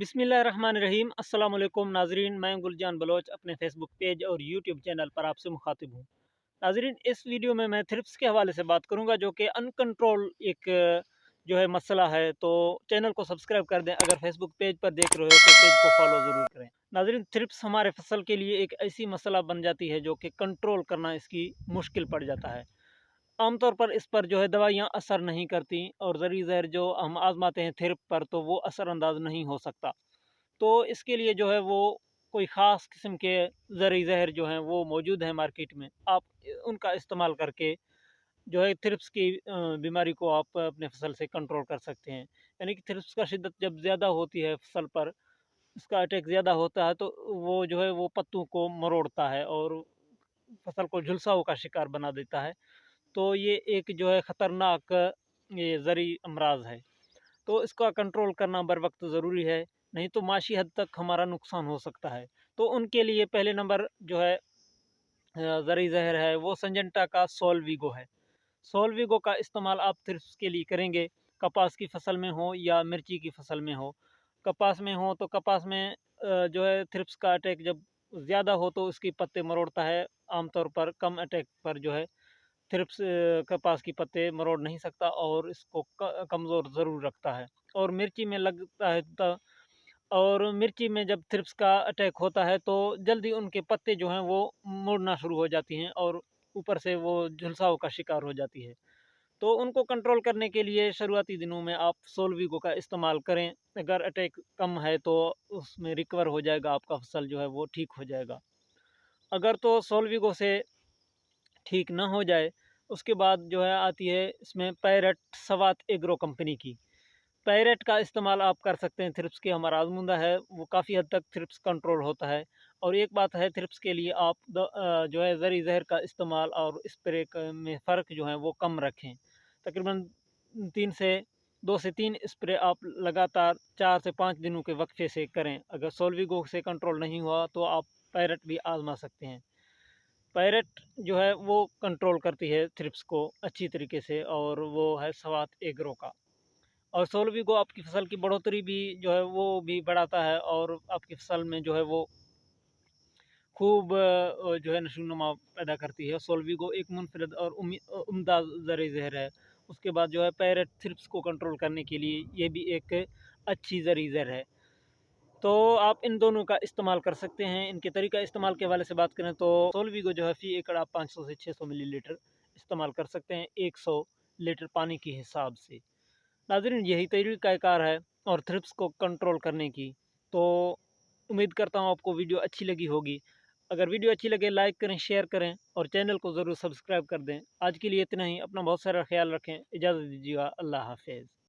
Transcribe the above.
बिस्मिल्लाहिर्रहमानिर्रहीम। अस्सलाम वालेकुम नाजरीन, मैं गुलजान बलोच अपने फेसबुक पेज और यूट्यूब चैनल पर आपसे मुखातिब हूँ। नाजरीन, इस वीडियो में मैं थ्रिप्स के हवाले से बात करूँगा, जो कि अनकंट्रोल एक जो है मसला है। तो चैनल को सब्सक्राइब कर दें। अगर फेसबुक पेज पर देख रहे हो तो पेज को फॉलो ज़रूर करें। नाजरीन, थ्रिप्स हमारे फसल के लिए एक ऐसी मसला बन जाती है जो कि कंट्रोल करना इसकी मुश्किल पड़ जाता है। आमतौर पर इस पर जो है दवाइयाँ असर नहीं करती, और ज़री ज़हर जो हम आज़माते हैं थ्रिप पर, तो वो असरअंदाज नहीं हो सकता। तो इसके लिए जो है वो कोई ख़ास किस्म के ज़री ज़हर जो हैं वो मौजूद हैं मार्केट में। आप उनका इस्तेमाल करके जो है थ्रिप्स की बीमारी को आप अपने फसल से कंट्रोल कर सकते हैं। यानी कि थ्रिप्स का शिद्दत जब ज़्यादा होती है फसल पर, इसका अटैक ज़्यादा होता है, तो वो जो है वो पत्तों को मरोड़ता है और फसल को झुलसाओं का शिकार बना देता है। तो ये एक जो है ख़तरनाक ये ज़री अमराज़ है। तो इसका कंट्रोल करना बर वक्त ज़रूरी है, नहीं तो माशी हद तक हमारा नुकसान हो सकता है। तो उनके लिए पहले नंबर जो है ज़री ज़हर है, वो संजेंटा का सोलवीगो है। सोलवीगो का इस्तेमाल आप थ्रिप्स के लिए करेंगे, कपास की फसल में हो या मिर्ची की फसल में हो। कपास में हो तो कपास में जो है थ्रिप्स का अटैक जब ज़्यादा हो तो उसकी पत्ते मरोड़ता है। आमतौर पर कम अटैक पर जो है थ्रिप्स कपास की पत्ते मरोड़ नहीं सकता, और इसको कमज़ोर ज़रूर रखता है। और मिर्ची में लगता है तो, और मिर्ची में जब थ्रिप्स का अटैक होता है तो जल्दी उनके पत्ते जो हैं वो मुड़ना शुरू हो जाती हैं, और ऊपर से वो झुलसाव का शिकार हो जाती है। तो उनको कंट्रोल करने के लिए शुरुआती दिनों में आप सोलवीगो का इस्तेमाल करें। अगर अटैक कम है तो उसमें रिकवर हो जाएगा, आपका फसल जो है वो ठीक हो जाएगा। अगर तो सोलवीगो से ठीक ना हो जाए, उसके बाद जो है आती है इसमें पैरट सवात एग्रो कंपनी की। पैरेट का इस्तेमाल आप कर सकते हैं। थ्रिप्स के हमारा आजमुदा है, वो काफ़ी हद तक थ्रिप्स कंट्रोल होता है। और एक बात है, थ्रिप्स के लिए आप जो है ज़री ज़हर का इस्तेमाल और स्प्रे में फ़र्क जो है वो कम रखें। तकरीबन 2 से 3 स्प्रे आप लगातार 4 से 5 दिनों के वक्फे से करें। अगर सोलवीगो से कंट्रोल नहीं हुआ तो आप पैरेट भी आजमा सकते हैं। पैरेट जो है वो कंट्रोल करती है थ्रिप्स को अच्छी तरीके से, और वो है सवात एग्रो का। और सोलवीगो आपकी फसल की बढ़ोतरी भी जो है वो भी बढ़ाता है, और आपकी फसल में जो है वो खूब जो है नशोनुमा पैदा करती है। सोलवीगो एक मुनफरद और उम्दा ज़र ज़हर है। उसके बाद जो है पैरेट थ्रिप्स को कंट्रोल करने के लिए ये भी एक अच्छी ज़री ज़हर है। तो आप इन दोनों का इस्तेमाल कर सकते हैं। इनके तरीका इस्तेमाल के हवाले से बात करें तो सोलवीगो जो है फ़ी एकड़ आप 500 से 600 मिलीलीटर इस्तेमाल कर सकते हैं, 100 लीटर पानी के हिसाब से। नाज़रीन, यही तरीक़ाकार है और थ्रिप्स को कंट्रोल करने की। तो उम्मीद करता हूँ आपको वीडियो अच्छी लगी होगी। अगर वीडियो अच्छी लगे लाइक करें, शेयर करें और चैनल को ज़रूर सब्सक्राइब कर दें। आज के लिए इतना ही। अपना बहुत सारा ख़्याल रखें। इजाज़त दीजिएगा। अल्लाह हाफ़िज़।